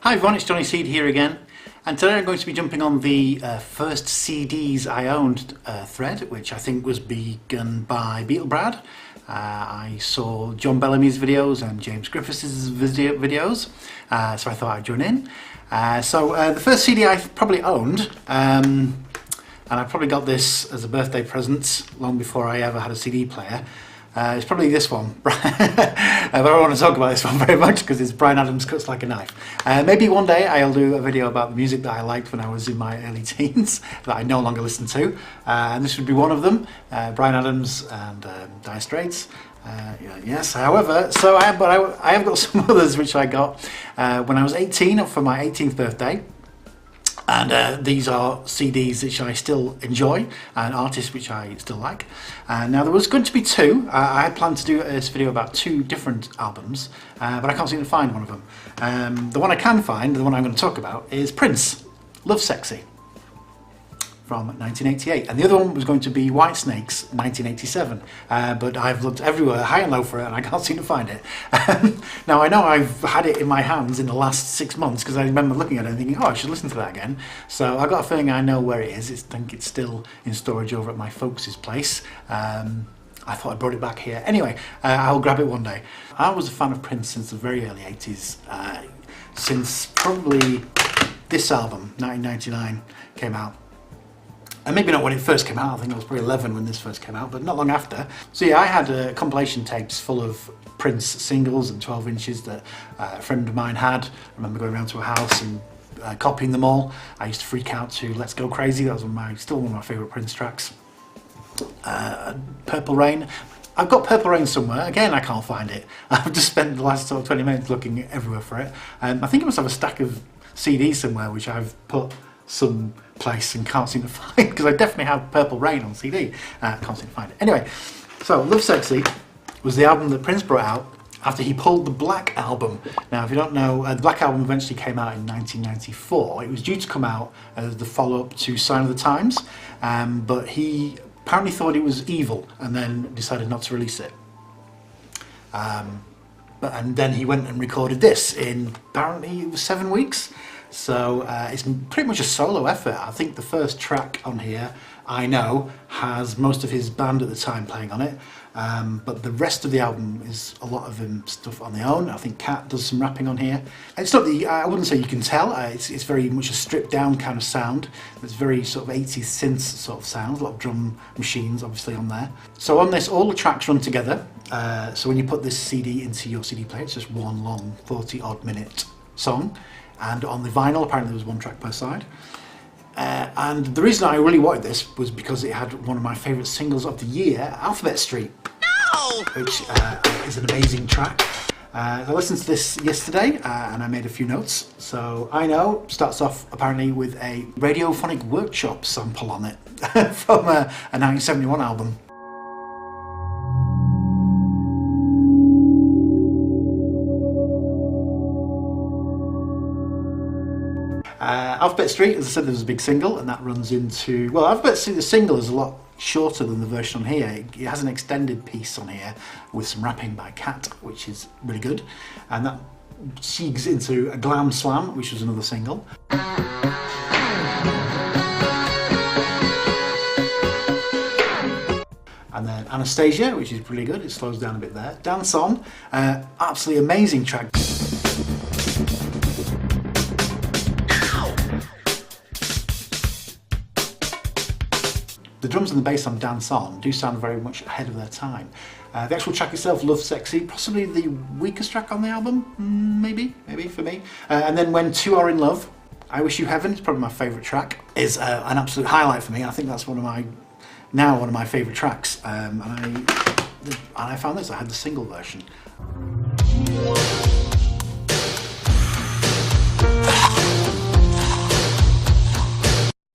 Hi everyone, it's Johnny Seed here again, and today I'm going to be jumping on the first CDs I owned thread, which I think was begun by Beetlebrad. I saw John Bellamy's videos and James Griffiths' videos, so I thought I'd join in. The first CD I probably owned, and I probably got this as a birthday present long before I ever had a CD player. It's probably this one, but I don't want to talk about this one very much because it's Bryan Adams Cuts Like a Knife. Maybe one day I'll do a video about the music that I liked when I was in my early teens that I no longer listen to, and this would be one of them, Bryan Adams and Dire Straits. Yes, however, I have got some others which I got when I was 18 for my 18th birthday. And these are CDs which I still enjoy and artists which I still like. Now there was going to be two. I had planned to do this video about two different albums, but I can't seem to find one of them. The one I can find, the one I'm going to talk about, is Prince, Lovesexy, from 1988, and the other one was going to be Whitesnake's 1987, but I've looked everywhere, high and low, for it, and I can't seem to find it. Now I know I've had it in my hands in the last 6 months because I remember looking at it and thinking, oh, I should listen to that again. So I've got a feeling I know where it is. I think it's still in storage over at my folks' place. I thought I brought it back here. Anyway, I'll grab it one day. I was a fan of Prince since the very early 80s, since probably this album, 1999, came out. And maybe not when it first came out, I think I was probably 11 when this first came out, but not long after. So yeah, I had compilation tapes full of Prince singles and 12 inches that a friend of mine had. I remember going around to a house and copying them all. I used to freak out to Let's Go Crazy, that was still one of my favourite Prince tracks. Purple Rain. I've got Purple Rain somewhere, again I can't find it. I've just spent the last sort of 20 minutes looking everywhere for it. I think I must have a stack of CDs somewhere which I've put some place and can't seem to find, because I definitely have Purple Rain on CD. Can't seem to find it. Anyway, so Lovesexy was the album that Prince brought out after he pulled the Black Album. Now, if you don't know, the Black Album eventually came out in 1994. It was due to come out as the follow-up to Sign of the Times, but he apparently thought it was evil and then decided not to release it. And then he went and recorded this in, apparently it was 7 weeks. So it's pretty much a solo effort. I think the first track on here, I Know, has most of his band at the time playing on it, but the rest of the album is a lot of him stuff on their own. I think Cat does some rapping on here. It's not the, I wouldn't say you can tell, it's very much a stripped down kind of sound. It's very sort of 80s synth sort of sound, a lot of drum machines obviously on there. So on this, all the tracks run together, so when you put this CD into your CD player, it's just one long 40 odd minute song. And on the vinyl, apparently there was one track per side. And the reason I really wanted this was because it had one of my favourite singles of the year, Alphabet Street, which is an amazing track. I listened to this yesterday and I made a few notes. So I Know starts off apparently with a Radiophonic Workshop sample on it from a 1971 album. Alphabet Street, as I said, there was a big single, and that runs into, well, Alphabet Street, the single is a lot shorter than the version on here. It has an extended piece on here with some rapping by Cat, which is really good, and that segues into a Glam Slam, which was another single. And then Anastasia, which is really good, it slows down a bit there. Dance On, absolutely amazing track. The drums and the bass on Dance On do sound very much ahead of their time. The actual track itself, Lovesexy, possibly the weakest track on the album, maybe for me. And then When Two Are in Love, I Wish You Heaven, it's probably my favourite track, is an absolute highlight for me. I think that's one of my favourite tracks. And I found this, I had the single version.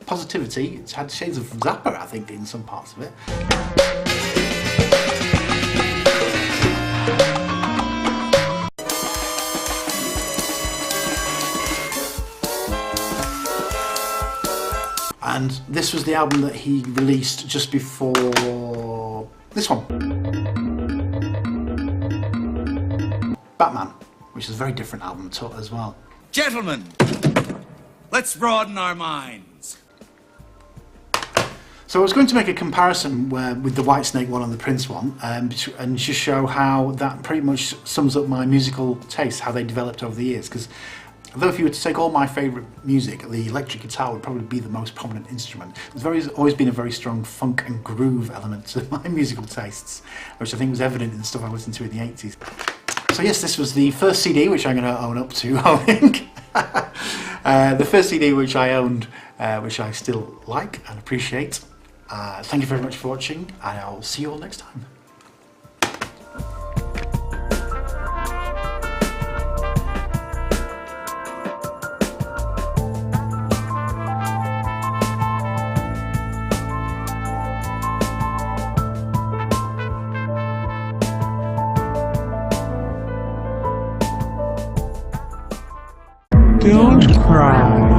Positivity, it's had shades of Zappa, I think, in some parts of it. And this was the album that he released just before this one, Batman, which is a very different album as well. Gentlemen, let's broaden our minds. So I was going to make a comparison with the Whitesnake one and the Prince one, and just show how that pretty much sums up my musical tastes, how they developed over the years. Because although if you were to take all my favourite music, the electric guitar would probably be the most prominent instrument. There's always been a very strong funk and groove element to my musical tastes, which I think was evident in the stuff I listened to in the 80s. So yes, this was the first CD which I'm going to own up to, I think. The first CD which I owned, which I still like and appreciate. Thank you very much for watching, and I'll see you all next time. Don't cry.